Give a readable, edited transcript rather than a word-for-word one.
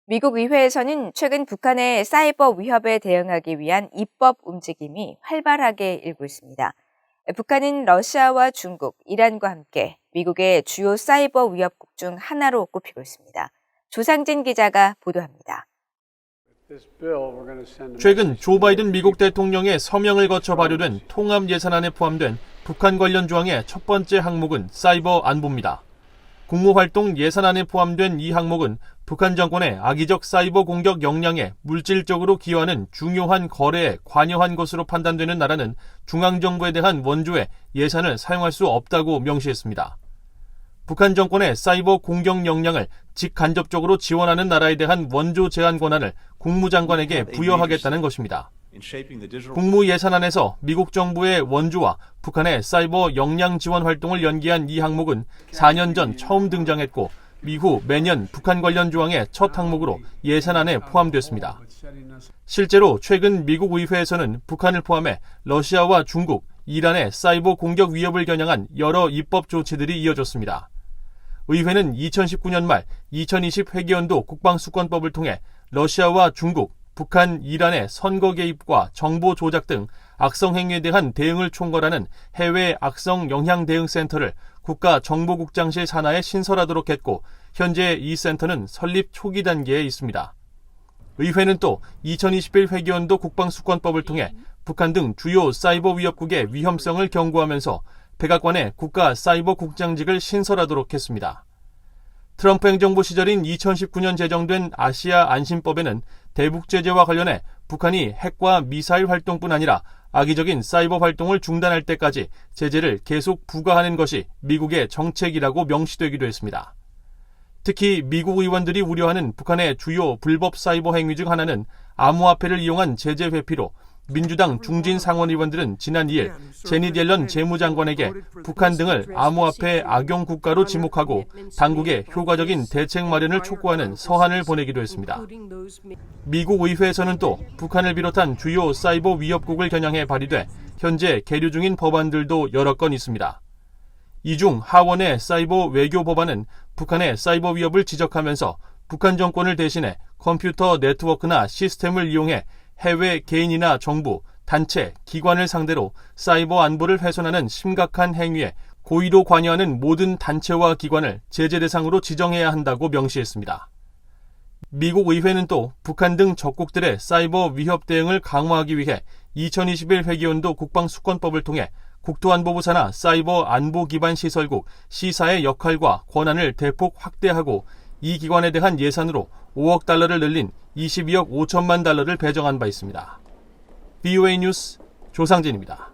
미국 의회에서는 최근 북한의 사이버 위협에 대응하기 위한 입법 움직임이 활발하게 일고 있습니다. 북한은 러시아와 중국, 이란과 함께 미국의 주요 사이버 위협국 중 하나로 꼽히고 있습니다. 조상진 기자가 보도합니다. 최근 조 바이든 미국 대통령의 서명을 거쳐 발효된 통합 예산안에 포함된 북한 관련 조항의 첫 번째 항목은 사이버 안보입니다. 국무활동 예산안에 포함된 이 항목은 북한 정권의 악의적 사이버 공격 역량에 물질적으로 기여하는 중요한 거래에 관여한 것으로 판단되는 나라는 중앙정부에 대한 원조에 예산을 사용할 수 없다고 명시했습니다. 북한 정권의 사이버 공격 역량을 직간접적으로 지원하는 나라에 대한 원조 제한 권한을 국무장관에게 부여하겠다는 것입니다. 국무 예산안에서 미국 정부의 원조와 북한의 사이버 역량 지원 활동을 연계한 이 항목은 4년 전 처음 등장했고 이후 매년 북한 관련 조항의 첫 항목으로 예산안에 포함됐습니다. 실제로 최근 미국 의회에서는 북한을 포함해 러시아와 중국, 이란의 사이버 공격 위협을 겨냥한 여러 입법 조치들이 이어졌습니다. 의회는 2019년 말 2020 회계연도 국방수권법을 통해 러시아와 중국, 북한, 이란의 선거 개입과 정보 조작 등 악성 행위에 대한 대응을 총괄하는 해외 악성 영향 대응 센터를 국가정보국장실 산하에 신설하도록 했고 현재 이 센터는 설립 초기 단계에 있습니다. 의회는 또 2021 회계연도 국방수권법을 통해 북한 등 주요 사이버 위협국의 위험성을 경고하면서 백악관에 국가 사이버 국장직을 신설하도록 했습니다. 트럼프 행정부 시절인 2019년 제정된 아시아 안심법에는 대북 제재와 관련해 북한이 핵과 미사일 활동뿐 아니라 악의적인 사이버 활동을 중단할 때까지 제재를 계속 부과하는 것이 미국의 정책이라고 명시되기도 했습니다. 특히 미국 의원들이 우려하는 북한의 주요 불법 사이버 행위 중 하나는 암호화폐를 이용한 제재 회피로 민주당 중진 상원 의원들은 지난 2일 제닛 옐런 재무장관에게 북한 등을 암호화폐 악용 국가로 지목하고 당국의 효과적인 대책 마련을 촉구하는 서한을 보내기도 했습니다. 미국 의회에서는 또 북한을 비롯한 주요 사이버 위협국을 겨냥해 발의돼 현재 계류 중인 법안들도 여러 건 있습니다. 이 중 하원의 사이버 외교 법안은 북한의 사이버 위협을 지적하면서 북한 정권을 대신해 컴퓨터 네트워크나 시스템을 이용해 해외 개인이나 정부, 단체, 기관을 상대로 사이버 안보를 훼손하는 심각한 행위에 고의로 관여하는 모든 단체와 기관을 제재 대상으로 지정해야 한다고 명시했습니다. 미국 의회는 또 북한 등 적국들의 사이버 위협 대응을 강화하기 위해 2021 회계연도 국방수권법을 통해 국토안보부 산하 사이버 안보 기반 시설국 시사의 역할과 권한을 대폭 확대하고 이 기관에 대한 예산으로 5억 달러를 늘린 22억 5천만 달러를 배정한 바 있습니다. BOA 뉴스 조상진입니다.